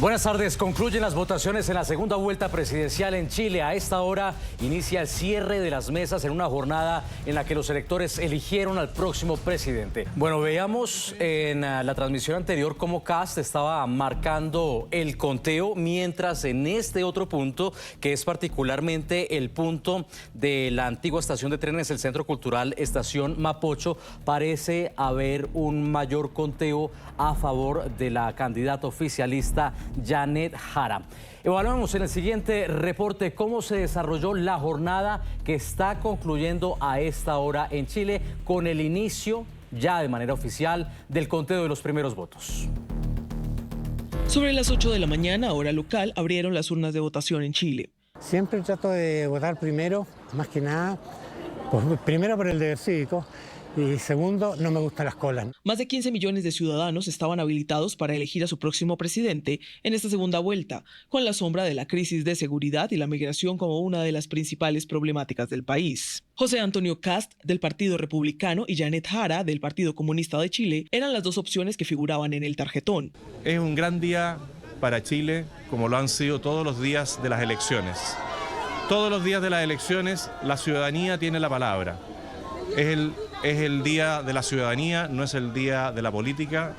Buenas tardes. Concluyen las votaciones en la segunda vuelta presidencial en Chile. A esta hora inicia el cierre de las mesas en una jornada en la que los electores eligieron al próximo presidente. Bueno, veíamos en la transmisión anterior cómo Kast estaba marcando el conteo, mientras en este otro punto, que es particularmente el punto de la antigua estación de trenes, el Centro Cultural Estación Mapocho, parece haber un mayor conteo a favor de la candidata oficialista Janet Jara. Evaluamos en el siguiente reporte cómo se desarrolló la jornada que está concluyendo a esta hora en Chile con el inicio ya de manera oficial del conteo de los primeros votos. Sobre las 8 de la mañana, hora local, abrieron las urnas de votación en Chile. Siempre trato de votar primero, más que nada, primero por el deber cívico y segundo, no me gustan las colas. Más de 15 millones de ciudadanos estaban habilitados para elegir a su próximo presidente en esta segunda vuelta, con la sombra de la crisis de seguridad y la migración como una de las principales problemáticas del país. José Antonio Kast, del Partido Republicano, y Janet Jara, del Partido Comunista de Chile, eran las dos opciones que figuraban en el tarjetón. Es un gran día para Chile, como lo han sido todos los días de las elecciones. Todos los días de las elecciones la ciudadanía tiene la palabra. Es el día de la ciudadanía, no es el día de la política,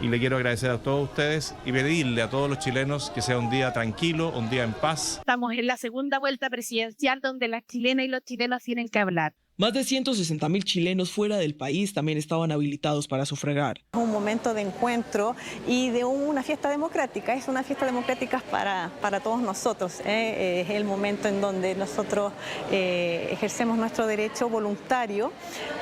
y le quiero agradecer a todos ustedes y pedirle a todos los chilenos que sea un día tranquilo, un día en paz. Estamos en la segunda vuelta presidencial donde las chilenas y los chilenos tienen que hablar. Más de 160.000 chilenos fuera del país también estaban habilitados para sufragar. Es un momento de encuentro y de una fiesta democrática. Es una fiesta democrática para todos nosotros. Es el momento en donde nosotros ejercemos nuestro derecho voluntario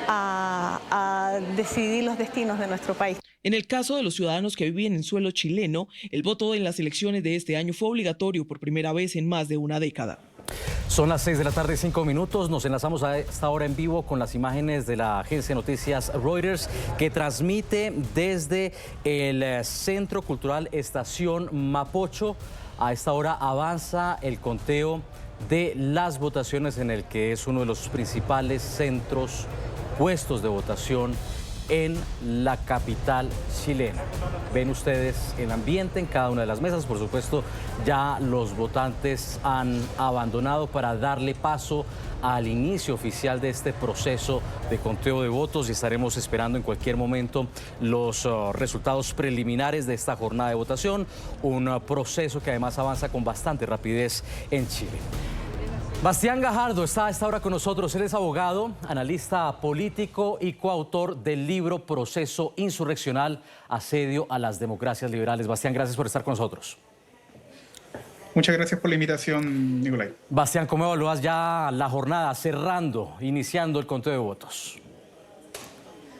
a decidir los destinos de nuestro país. En el caso de los ciudadanos que viven en suelo chileno, el voto en las elecciones de este año fue obligatorio por primera vez en más de una década. Son las 6 de la tarde, 5 minutos. Nos enlazamos a esta hora en vivo con las imágenes de la agencia de noticias Reuters, que transmite desde el Centro Cultural Estación Mapocho. A esta hora avanza el conteo de las votaciones en el que es uno de los principales centros, puestos de votación en la capital chilena. Ven ustedes el ambiente en cada una de las mesas. Por supuesto, ya los votantes han abandonado para darle paso al inicio oficial de este proceso de conteo de votos, y estaremos esperando en cualquier momento los resultados preliminares de esta jornada de votación, un proceso que además avanza con bastante rapidez en Chile. Bastián Gajardo está a esta hora con nosotros. Él es abogado, analista político y coautor del libro Proceso Insurreccional, Asedio a las Democracias Liberales. Bastián, gracias por estar con nosotros. Muchas gracias por la invitación, Nicolai. Bastián, ¿cómo evalúas ya la jornada iniciando el conteo de votos?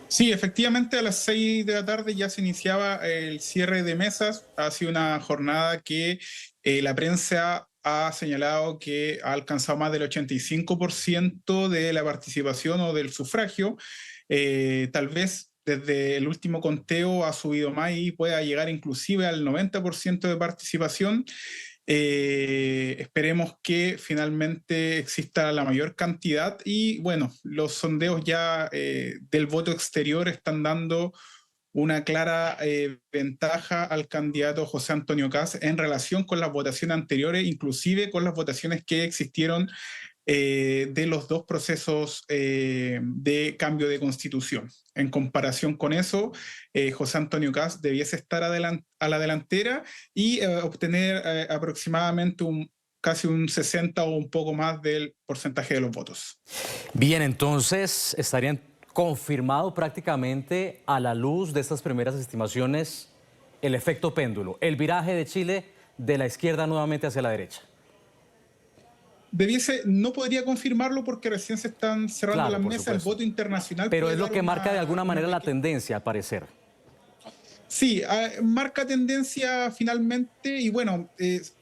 Sí, efectivamente a las 6 de la tarde ya se iniciaba el cierre de mesas. Ha sido una jornada que la prensa ha señalado que ha alcanzado más del 85% de la participación o del sufragio. Tal vez desde el último conteo ha subido más y pueda llegar inclusive al 90% de participación. Esperemos que finalmente exista la mayor cantidad y bueno, los sondeos ya del voto exterior están dando una clara ventaja al candidato José Antonio Kast en relación con las votaciones anteriores, inclusive con las votaciones que existieron de los dos procesos de cambio de constitución. En comparación con eso, José Antonio Kast debiese estar a la delantera y obtener aproximadamente casi un 60 o un poco más del porcentaje de los votos. Bien, entonces estarían confirmado prácticamente a la luz de estas primeras estimaciones el efecto péndulo, el viraje de Chile de la izquierda nuevamente hacia la derecha. No podría confirmarlo porque recién se están cerrando las mesas, el voto internacional. Pero es lo que marca de alguna manera la tendencia, al parecer. Sí, marca tendencia finalmente y bueno,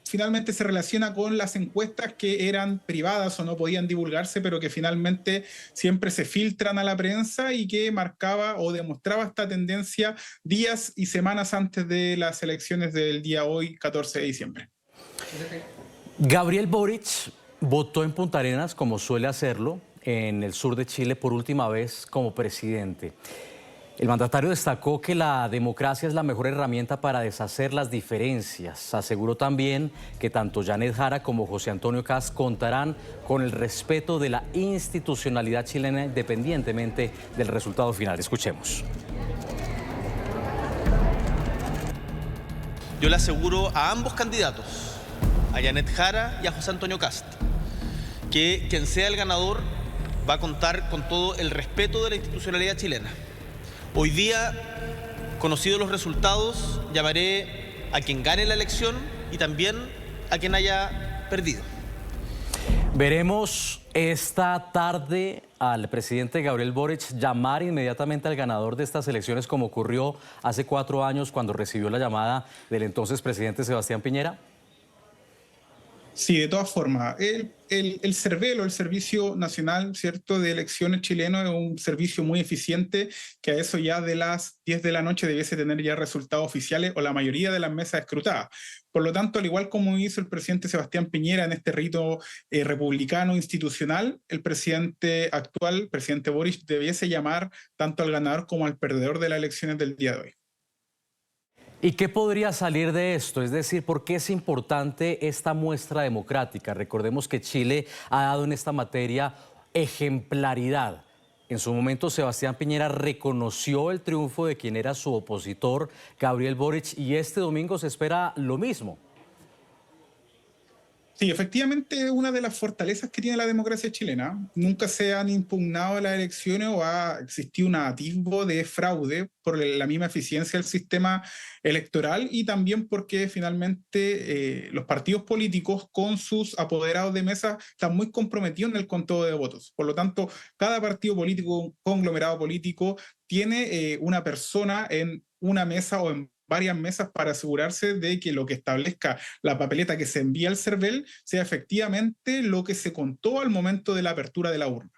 finalmente se relaciona con las encuestas que eran privadas o no podían divulgarse, pero que finalmente siempre se filtran a la prensa y que marcaba o demostraba esta tendencia días y semanas antes de las elecciones del día hoy, 14 de diciembre. Gabriel Boric votó en Punta Arenas, como suele hacerlo, en el sur de Chile por última vez como presidente. El mandatario destacó que la democracia es la mejor herramienta para deshacer las diferencias. Aseguró también que tanto Janet Jara como José Antonio Kast contarán con el respeto de la institucionalidad chilena independientemente del resultado final. Escuchemos. Yo le aseguro a ambos candidatos, a Janet Jara y a José Antonio Kast, que quien sea el ganador va a contar con todo el respeto de la institucionalidad chilena. Hoy día, conocidos los resultados, llamaré a quien gane la elección y también a quien haya perdido. Veremos esta tarde al presidente Gabriel Boric llamar inmediatamente al ganador de estas elecciones, como ocurrió hace 4 años cuando recibió la llamada del entonces presidente Sebastián Piñera. Sí, de todas formas, el CERVEL, el Servicio Nacional, ¿cierto?, de Elecciones chileno, es un servicio muy eficiente que a eso ya de las 10 de la noche debiese tener ya resultados oficiales o la mayoría de las mesas escrutadas. Por lo tanto, al igual como hizo el presidente Sebastián Piñera en este rito republicano institucional, el presidente actual, presidente Boric, debiese llamar tanto al ganador como al perdedor de las elecciones del día de hoy. ¿Y qué podría salir de esto? Es decir, ¿por qué es importante esta muestra democrática? Recordemos que Chile ha dado en esta materia ejemplaridad. En su momento, Sebastián Piñera reconoció el triunfo de quien era su opositor, Gabriel Boric, y este domingo se espera lo mismo. Sí, efectivamente, una de las fortalezas que tiene la democracia chilena. Nunca se han impugnado las elecciones o ha existido un atisbo de fraude por la misma eficiencia del sistema electoral y también porque finalmente los partidos políticos con sus apoderados de mesa están muy comprometidos en el conteo de votos. Por lo tanto, cada partido político, conglomerado político, tiene una persona en una mesa o en varias mesas para asegurarse de que lo que establezca la papeleta que se envía al CERVEL sea efectivamente lo que se contó al momento de la apertura de la urna.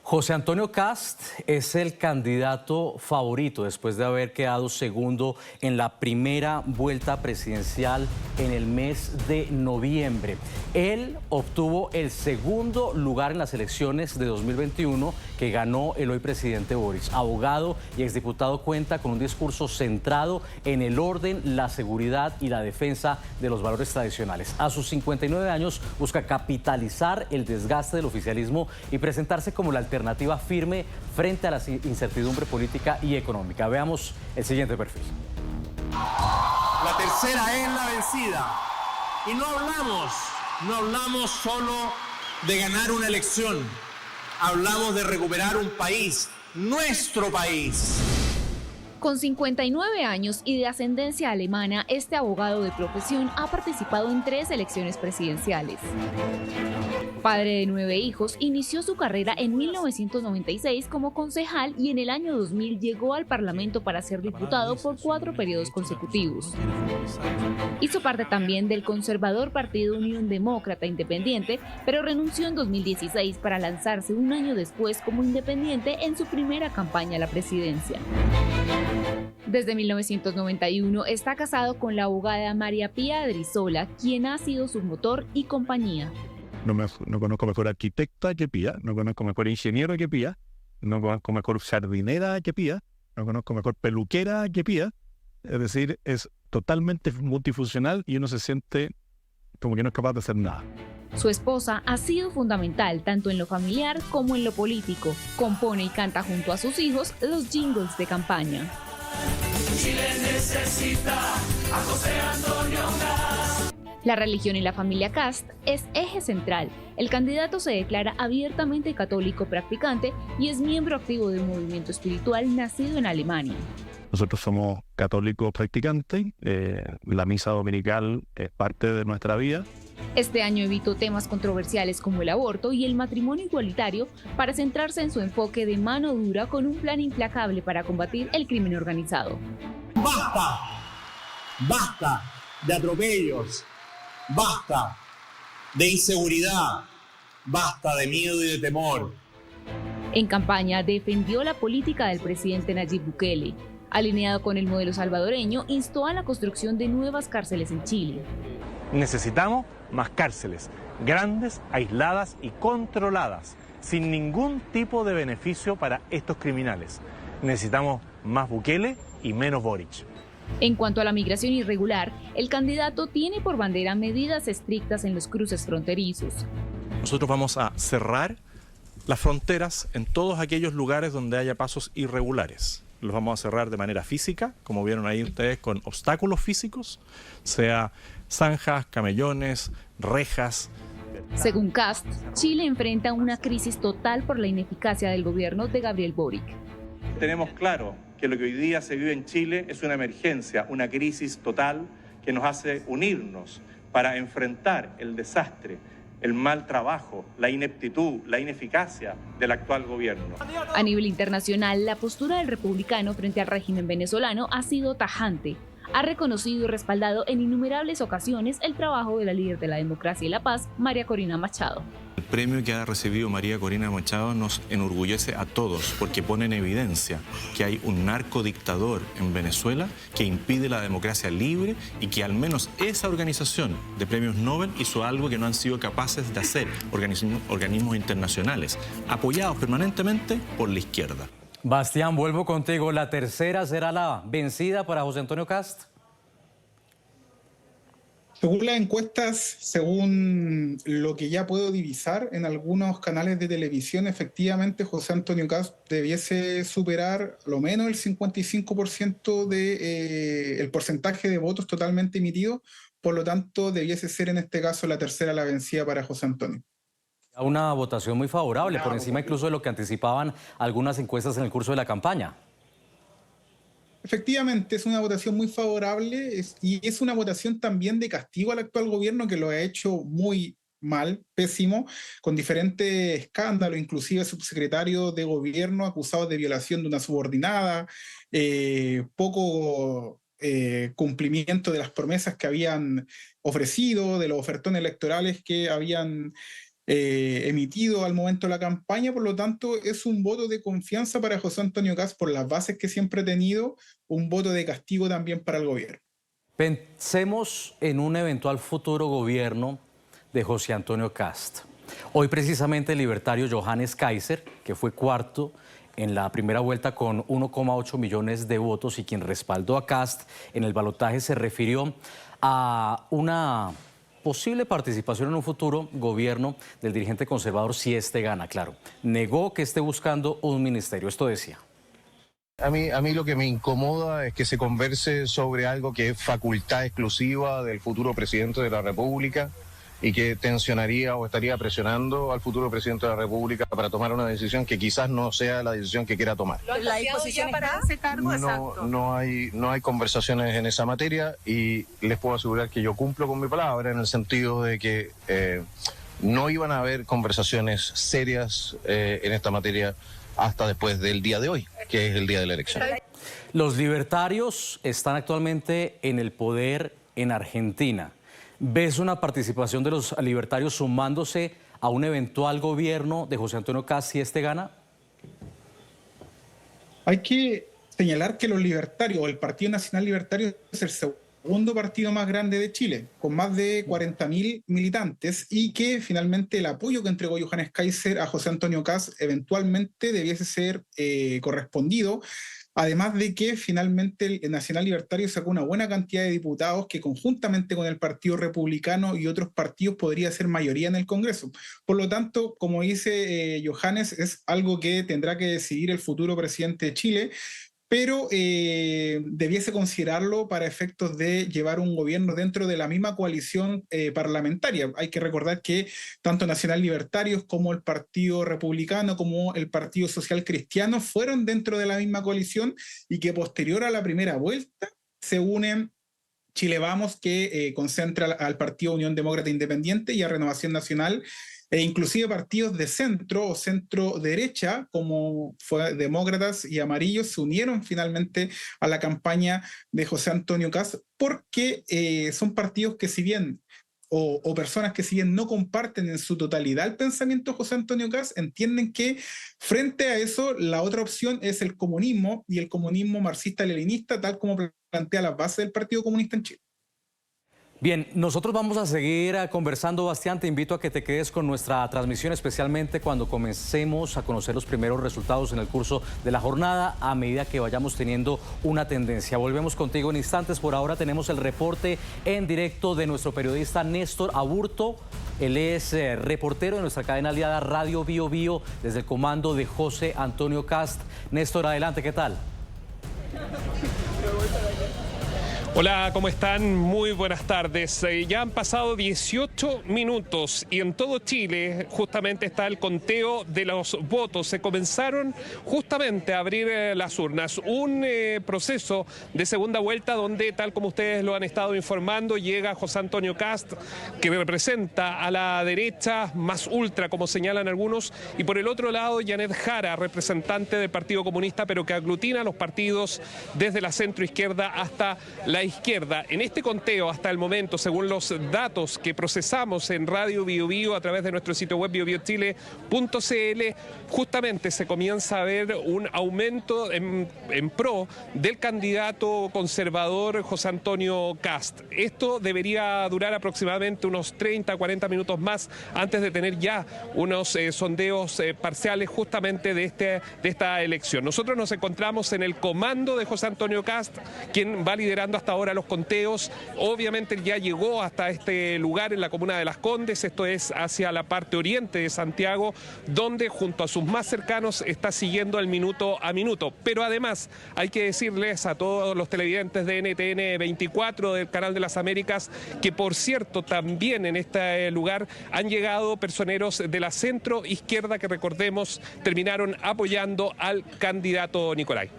José Antonio Kast es el candidato favorito después de haber quedado segundo en la primera vuelta presidencial en el mes de noviembre. Él obtuvo el segundo lugar en las elecciones de 2021 que ganó el hoy presidente Boric. Abogado y exdiputado, cuenta con un discurso centrado en el orden, la seguridad y la defensa de los valores tradicionales. A sus 59 años busca capitalizar el desgaste del oficialismo y presentarse como la alternativa firme frente a la incertidumbre política y económica. Veamos el siguiente perfil. La tercera es la vencida. Y no hablamos solo de ganar una elección. Hablamos de recuperar un país, nuestro país. Con 59 años y de ascendencia alemana, este abogado de profesión ha participado en 3 elecciones presidenciales. Padre de 9 hijos, inició su carrera en 1996 como concejal y en el año 2000 llegó al Parlamento para ser diputado por 4 periodos consecutivos. Hizo parte también del conservador Partido Unión Demócrata Independiente, pero renunció en 2016 para lanzarse un año después como independiente en su primera campaña a la presidencia. Desde 1991 está casado con la abogada María Pía Adrizola, quien ha sido su motor y compañía. No conozco mejor arquitecta que Pía, no conozco mejor ingeniero que Pía, no conozco mejor jardinera que Pía, no conozco mejor peluquera que Pía. Es decir, es totalmente multifuncional y uno se siente como que no es capaz de hacer nada. Su esposa ha sido fundamental tanto en lo familiar como en lo político. Compone y canta junto a sus hijos los jingles de campaña. Chile necesita a José Antonio Kast. La religión y la familia Kast es eje central. El candidato se declara abiertamente católico practicante y es miembro activo de un movimiento espiritual nacido en Alemania. Nosotros somos católicos practicantes, la misa dominical es parte de nuestra vida. Este año evitó temas controversiales como el aborto y el matrimonio igualitario para centrarse en su enfoque de mano dura con un plan implacable para combatir el crimen organizado. ¡Basta! ¡Basta de atropellos! ¡Basta de inseguridad! ¡Basta de miedo y de temor! En campaña defendió la política del presidente Nayib Bukele. Alineado con el modelo salvadoreño, instó a la construcción de nuevas cárceles en Chile. Necesitamos más cárceles, grandes, aisladas y controladas, sin ningún tipo de beneficio para estos criminales. necesitamos más Bukele y menos Boric. En cuanto a la migración irregular, el candidato tiene por bandera medidas estrictas en los cruces fronterizos. Nosotros vamos a cerrar las fronteras en todos aquellos lugares donde haya pasos irregulares. Los vamos a cerrar de manera física, como vieron ahí ustedes, con obstáculos físicos, sea zanjas, camellones, rejas. Según Kast, Chile enfrenta una crisis total por la ineficacia del gobierno de Gabriel Boric. Tenemos claro que lo que hoy día se vive en Chile es una emergencia, una crisis total que nos hace unirnos para enfrentar el desastre, el mal trabajo, la ineptitud, la ineficacia del actual gobierno. A nivel internacional, la postura del republicano frente al régimen venezolano ha sido tajante. Ha reconocido y respaldado en innumerables ocasiones el trabajo de la líder de la democracia y la paz, María Corina Machado. El premio que ha recibido María Corina Machado nos enorgullece a todos porque pone en evidencia que hay un narcodictador en Venezuela que impide la democracia libre y que al menos esa organización de premios Nobel hizo algo que no han sido capaces de hacer organismos internacionales, apoyados permanentemente por la izquierda. Bastián, vuelvo contigo. ¿La tercera será la vencida para José Antonio Kast? Según las encuestas, según lo que ya puedo divisar en algunos canales de televisión, efectivamente José Antonio Kast debiese superar lo menos el 55% del porcentaje de votos totalmente emitidos, por lo tanto debiese ser en este caso la tercera la vencida para José Antonio. Una votación muy favorable, por encima incluso de lo que anticipaban algunas encuestas en el curso de la campaña. Efectivamente, es una votación muy favorable y es una votación también de castigo al actual gobierno que lo ha hecho muy mal, pésimo, con diferentes escándalos, inclusive subsecretarios de gobierno acusados de violación de una subordinada, poco cumplimiento de las promesas que habían ofrecido, de los ofertones electorales que habían emitido al momento de la campaña. Por lo tanto, es un voto de confianza para José Antonio Kast por las bases que siempre ha tenido, un voto de castigo también para el gobierno. Pensemos en un eventual futuro gobierno de José Antonio Kast. Hoy precisamente el libertario Johannes Kaiser, que fue cuarto en la primera vuelta con 1,8 millones de votos y quien respaldó a Kast en el balotaje, se refirió a una posible participación en un futuro gobierno del dirigente conservador si este gana, claro. Negó que esté buscando un ministerio. Esto decía. A mí lo que me incomoda es que se converse sobre algo que es facultad exclusiva del futuro presidente de la República y que tensionaría o estaría presionando al futuro presidente de la República para tomar una decisión que quizás no sea la decisión que quiera tomar. ¿La disposición para ese cargo? No hay conversaciones en esa materia y les puedo asegurar que yo cumplo con mi palabra en el sentido de que no iban a haber conversaciones serias en esta materia hasta después del día de hoy, que es el día de la elección. Los libertarios están actualmente en el poder en Argentina. ¿Ves una participación de los libertarios sumándose a un eventual gobierno de José Antonio Kast si este gana? Hay que señalar que los libertarios, o el Partido Nacional Libertario, es el segundo partido más grande de Chile, con más de 40.000 militantes, y que finalmente el apoyo que entregó Johannes Kaiser a José Antonio Kast eventualmente debiese ser correspondido. Además de que finalmente el Nacional Libertario sacó una buena cantidad de diputados que conjuntamente con el Partido Republicano y otros partidos podría ser mayoría en el Congreso. Por lo tanto, como dice Johannes, es algo que tendrá que decidir el futuro presidente de Chile, pero debiese considerarlo para efectos de llevar un gobierno dentro de la misma coalición parlamentaria. Hay que recordar que tanto Nacional Libertarios como el Partido Republicano como el Partido Social Cristiano fueron dentro de la misma coalición y que posterior a la primera vuelta se unen Chile Vamos, que concentra al Partido Unión Demócrata Independiente y a Renovación Nacional, e inclusive partidos de centro o centro derecha como fue Demócratas y Amarillos se unieron finalmente a la campaña de José Antonio Kast porque son partidos que si bien o personas que si bien no comparten en su totalidad el pensamiento de José Antonio Kast, entienden que frente a eso la otra opción es el comunismo y el comunismo marxista-leninista tal como plantea las bases del Partido Comunista en Chile. Bien, nosotros vamos a seguir conversando, Bastián. Te invito a que te quedes con nuestra transmisión, especialmente cuando comencemos a conocer los primeros resultados en el curso de la jornada, a medida que vayamos teniendo una tendencia. Volvemos contigo en instantes. Por ahora tenemos el reporte en directo de nuestro periodista Néstor Aburto. Él es reportero de nuestra cadena aliada Radio Bio Bio desde el comando de José Antonio Cast. Néstor, adelante, ¿qué tal? Hola, ¿cómo están? Muy buenas tardes. Ya han pasado 18 minutos y en todo Chile justamente está el conteo de los votos. Se comenzaron justamente a abrir las urnas. Un proceso de segunda vuelta donde, tal como ustedes lo han estado informando, llega José Antonio Cast, que representa a la derecha más ultra, como señalan algunos, y por el otro lado Janet Jara, representante del Partido Comunista, pero que aglutina a los partidos desde la centroizquierda hasta la izquierda. En este conteo hasta el momento, según los datos que procesamos en Radio Bio Bio a través de nuestro sitio web biobiochile.cl, justamente se comienza a ver un aumento en pro del candidato conservador José Antonio Cast. Esto debería durar aproximadamente unos 30-40 minutos más antes de tener ya unos sondeos parciales justamente de esta elección. Nosotros nos encontramos en el comando de José Antonio Cast, quien va liderando hasta ahora los conteos. Obviamente ya llegó hasta este lugar en la comuna de Las Condes, esto es hacia la parte oriente de Santiago, donde junto a sus más cercanos está siguiendo el minuto a minuto. Pero además hay que decirles a todos los televidentes de NTN 24 del Canal de las Américas que, por cierto, también en este lugar han llegado personeros de la centro izquierda que, recordemos, terminaron apoyando al candidato Nicolai.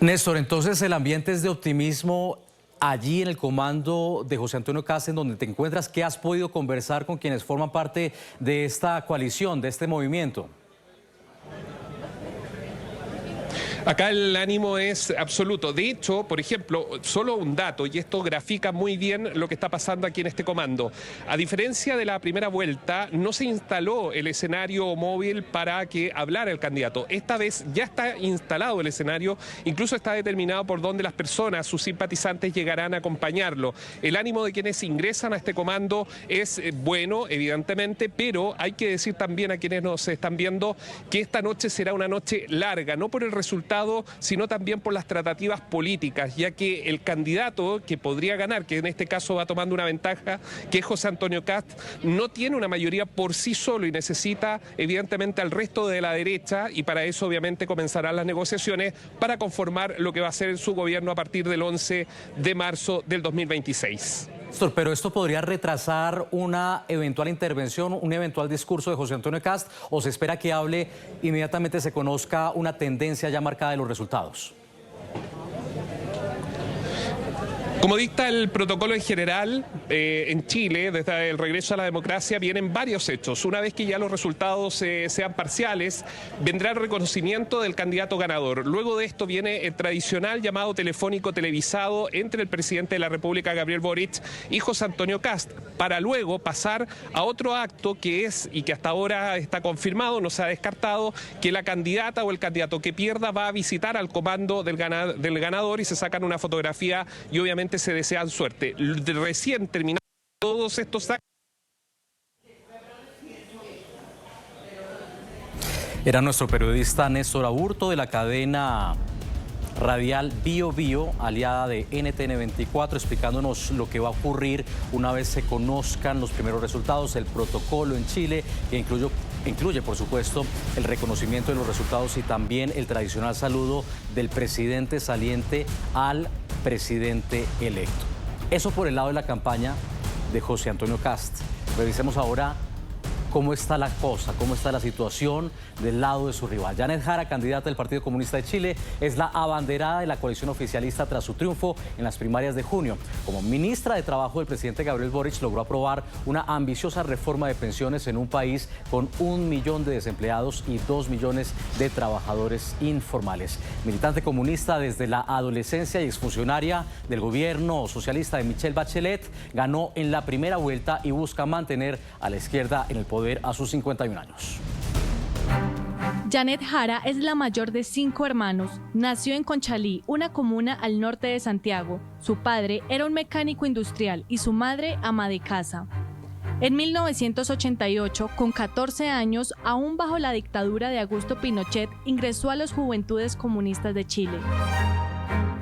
Néstor, entonces el ambiente es de optimismo allí en el comando de José Antonio Cast, en donde te encuentras. ¿Qué has podido conversar con quienes forman parte de esta coalición, de este movimiento? Acá el ánimo es absoluto. De hecho, por ejemplo, solo un dato, y esto grafica muy bien lo que está pasando aquí en este comando. A diferencia de la primera vuelta, no se instaló el escenario móvil para que hablara el candidato. Esta vez ya está instalado el escenario, incluso está determinado por dónde las personas, sus simpatizantes, llegarán a acompañarlo. El ánimo de quienes ingresan a este comando es bueno, evidentemente, pero hay que decir también a quienes nos están viendo que esta noche será una noche larga, no por el resultado, sino también por las tratativas políticas, ya que el candidato que podría ganar, que en este caso va tomando una ventaja, que es José Antonio Cast, no tiene una mayoría por sí solo y necesita evidentemente al resto de la derecha, y para eso obviamente comenzarán las negociaciones para conformar lo que va a ser su gobierno a partir del 11 de marzo del 2026. Pero esto podría retrasar una eventual intervención, un eventual discurso de José Antonio Cast, ¿o se espera que hable inmediatamente se conozca una tendencia ya marcada de los resultados? Como dicta el protocolo en general, en Chile, desde el regreso a la democracia, vienen varios hechos. Una vez que ya los resultados sean parciales, vendrá el reconocimiento del candidato ganador. Luego de esto viene el tradicional llamado telefónico televisado entre el presidente de la República, Gabriel Boric, y José Antonio Cast, para luego pasar a otro acto que es, y que hasta ahora está confirmado, no se ha descartado, que la candidata o el candidato que pierda va a visitar al comando del ganador y se sacan una fotografía y obviamente se desean suerte. Recién terminados todos estos actos. Era nuestro periodista Néstor Aburto de la cadena radial Bio Bio, aliada de NTN 24, explicándonos lo que va a ocurrir una vez se conozcan los primeros resultados, el protocolo en Chile, que incluye, por supuesto, el reconocimiento de los resultados y también el tradicional saludo del presidente saliente al presidente electo. Eso por el lado de la campaña de José Antonio Cast. Revisemos ahora cómo está la cosa, cómo está la situación del lado de su rival. Janet Jara, candidata del Partido Comunista de Chile, es la abanderada de la coalición oficialista tras su triunfo en las primarias de junio. Como ministra de Trabajo del presidente Gabriel Boric, logró aprobar una ambiciosa reforma de pensiones en un país con 1 millón de desempleados y 2 millones de trabajadores informales. Militante comunista desde la adolescencia y exfuncionaria del gobierno socialista de Michelle Bachelet, ganó en la primera vuelta y busca mantener a la izquierda en el poder a sus 51 años. Janet Jara es la mayor de 5 hermanos. Nació en Conchalí, una comuna al norte de Santiago. Su padre era un mecánico industrial y su madre ama de casa. En 1988, con 14 años, aún bajo la dictadura de Augusto Pinochet, ingresó a las Juventudes Comunistas de Chile.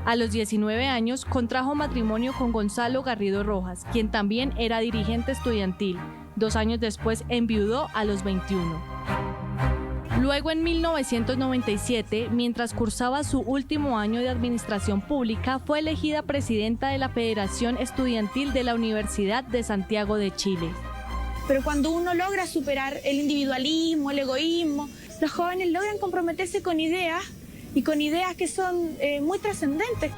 A los 19 años, contrajo matrimonio con Gonzalo Garrido Rojas, quien también era dirigente estudiantil. 2 años después enviudó a los 21. Luego, en 1997, mientras cursaba su último año de administración pública, fue elegida presidenta de la Federación Estudiantil de la Universidad de Santiago de Chile. Pero cuando uno logra superar el individualismo, el egoísmo, los jóvenes logran comprometerse con ideas y con ideas que son muy trascendentes.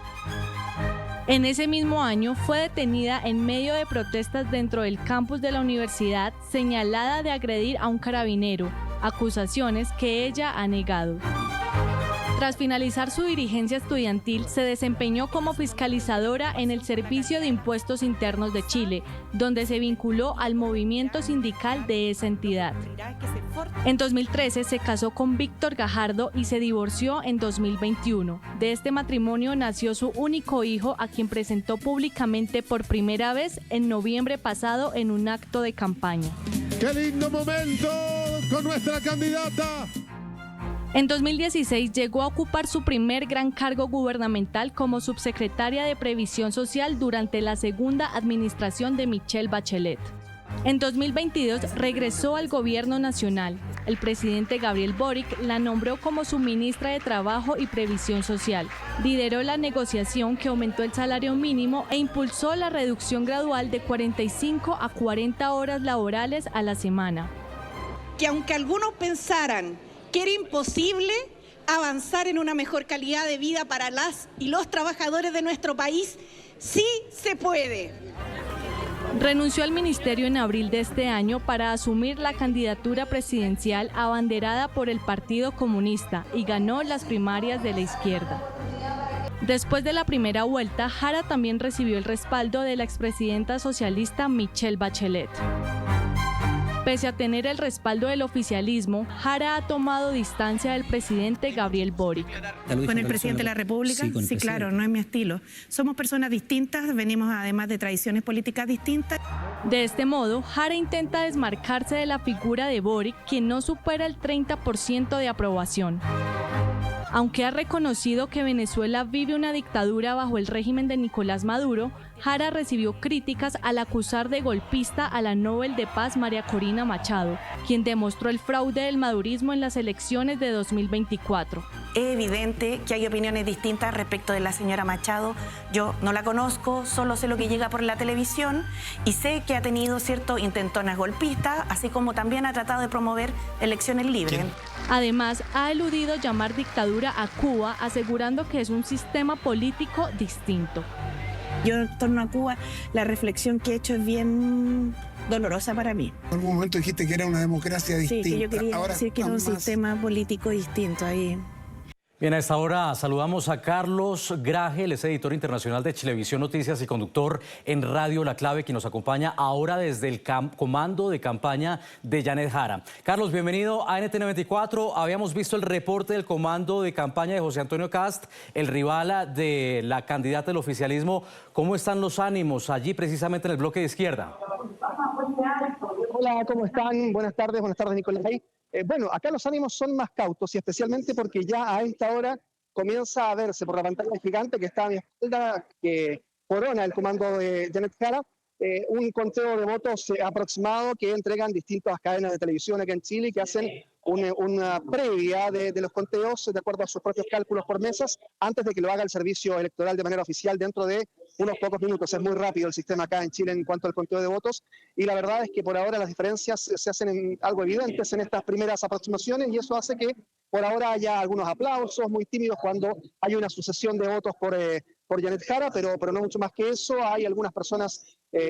En ese mismo año fue detenida en medio de protestas dentro del campus de la universidad, señalada de agredir a un carabinero, acusaciones que ella ha negado. Tras finalizar su dirigencia estudiantil, se desempeñó como fiscalizadora en el Servicio de Impuestos Internos de Chile, donde se vinculó al movimiento sindical de esa entidad. En 2013 se casó con Víctor Gajardo y se divorció en 2021. De este matrimonio nació su único hijo, a quien presentó públicamente por primera vez en noviembre pasado en un acto de campaña. ¡Qué lindo momento con nuestra candidata! En 2016 llegó a ocupar su primer gran cargo gubernamental como subsecretaria de Previsión Social durante la segunda administración de Michelle Bachelet. En 2022 regresó al gobierno nacional. El presidente Gabriel Boric la nombró como su ministra de Trabajo y Previsión Social. Lideró la negociación que aumentó el salario mínimo e impulsó la reducción gradual de 45 a 40 horas laborales a la semana. Que aunque algunos pensaran que era imposible avanzar en una mejor calidad de vida para las y los trabajadores de nuestro país, sí se puede. Renunció al ministerio en abril de este año para asumir la candidatura presidencial abanderada por el Partido Comunista y ganó las primarias de la izquierda. Después de la primera vuelta, Jara también recibió el respaldo de la expresidenta socialista Michelle Bachelet. Pese a tener el respaldo del oficialismo, Jara ha tomado distancia del presidente Gabriel Boric. ¿Con el presidente de la República? Sí, claro, no es mi estilo. Somos personas distintas, venimos además de tradiciones políticas distintas. De este modo, Jara intenta desmarcarse de la figura de Boric, quien no supera el 30% de aprobación. Aunque ha reconocido que Venezuela vive una dictadura bajo el régimen de Nicolás Maduro, Jara recibió críticas al acusar de golpista a la Nobel de Paz María Corina Machado, quien demostró el fraude del madurismo en las elecciones de 2024. Es evidente que hay opiniones distintas respecto de la señora Machado. Yo no la conozco, solo sé lo que llega por la televisión y sé que ha tenido ciertos intentonas golpistas, así como también ha tratado de promover elecciones libres. Además, ha eludido llamar dictadura a Cuba, asegurando que es un sistema político distinto. Yo en torno a Cuba, la reflexión que he hecho es bien dolorosa para mí. En algún momento dijiste que era una democracia distinta. Sí, que yo quería decir que era un sistema político distinto ahí. Bien, a esta hora saludamos a Carlos Graje, él es editor internacional de Chilevisión Noticias y conductor en Radio La Clave, que nos acompaña ahora desde el comando de campaña de Janet Jara. Carlos, bienvenido a NTN24. Habíamos visto el reporte del comando de campaña de José Antonio Cast, el rival de la candidata del oficialismo. ¿Cómo están los ánimos allí precisamente en el bloque de izquierda? Hola, ¿cómo están? Buenas tardes, Nicolás. Bueno, acá los ánimos son más cautos y especialmente porque ya a esta hora comienza a verse por la pantalla gigante que está a mi espalda, que corona el comando de Janet Jara, un conteo de votos aproximado que entregan distintas cadenas de televisión aquí en Chile, que hacen una previa de los conteos de acuerdo a sus propios cálculos por mesas antes de que lo haga el servicio electoral de manera oficial dentro de unos pocos minutos. Es muy rápido el sistema acá en Chile en cuanto al conteo de votos y la verdad es que por ahora las diferencias se hacen algo evidentes en estas primeras aproximaciones y eso hace que por ahora haya algunos aplausos muy tímidos cuando hay una sucesión de votos por Janet Jara, pero no mucho más que eso. Hay algunas personas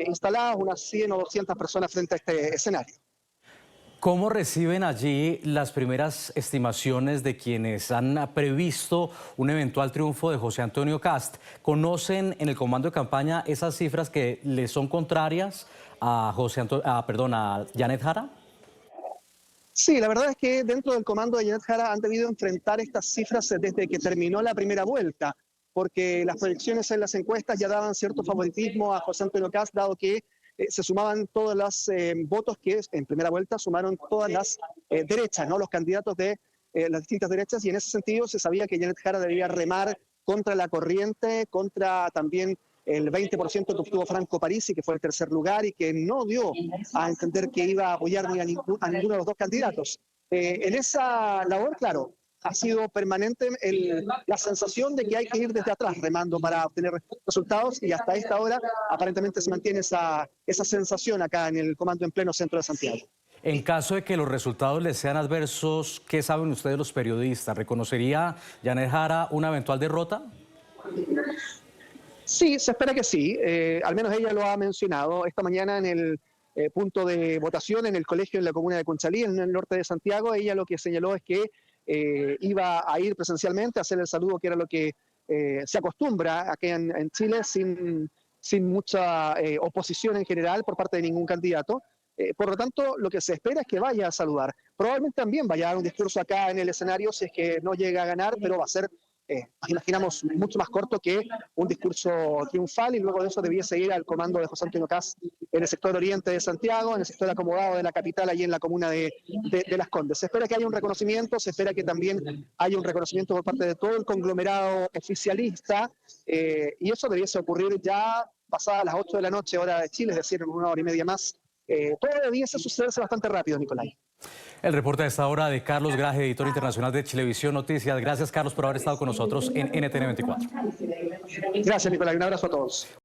instaladas, unas 100 o 200 personas frente a este escenario. ¿Cómo reciben allí las primeras estimaciones de quienes han previsto un eventual triunfo de José Antonio Cast? ¿Conocen en el comando de campaña esas cifras que le son contrarias a Janet Jara? Sí, la verdad es que dentro del comando de Janet Jara han debido enfrentar estas cifras desde que terminó la primera vuelta, porque las proyecciones en las encuestas ya daban cierto favoritismo a José Antonio Kast, dado que se sumaban todos los votos que en primera vuelta sumaron todas las derechas, ¿no? Los candidatos de las distintas derechas, y en ese sentido se sabía que Janet Jara debía remar contra la corriente, contra también el 20% que obtuvo Franco Parisi, que fue el tercer lugar y que no dio a entender que iba a apoyar ni a ninguno de los dos candidatos. En esa labor, claro, ha sido permanente la sensación de que hay que ir desde atrás remando para obtener resultados, y hasta esta hora aparentemente se mantiene esa sensación acá en el comando en pleno centro de Santiago. En caso de que los resultados les sean adversos, ¿qué saben ustedes los periodistas? ¿Reconocería Janet Jara una eventual derrota? Sí, se espera que sí, al menos ella lo ha mencionado. Esta mañana en el punto de votación en el colegio en la comuna de Conchalí, en el norte de Santiago, ella lo que señaló es que iba a ir presencialmente a hacer el saludo, que era lo que se acostumbra aquí en Chile, sin mucha oposición en general por parte de ningún candidato. Por lo tanto, lo que se espera es que vaya a saludar. Probablemente también vaya a dar un discurso acá en el escenario si es que no llega a ganar, pero va a ser, imaginamos, mucho más corto que un discurso triunfal, y luego de eso debiese ir al comando de José Antonio Kast en el sector oriente de Santiago, en el sector acomodado de la capital, allí en la comuna de Las Condes. Se espera que haya un reconocimiento, se espera que también haya un reconocimiento por parte de todo el conglomerado oficialista, y eso debiese ocurrir ya pasadas las 8 de la noche, hora de Chile, es decir, en una hora y media más. Todo debiese sucederse bastante rápido, Nicolai. El reporte a esta hora de Carlos Graje, editor internacional de Chilevisión Noticias. Gracias, Carlos, por haber estado con nosotros en NTN 24. Gracias, Nicolai. Un abrazo a todos.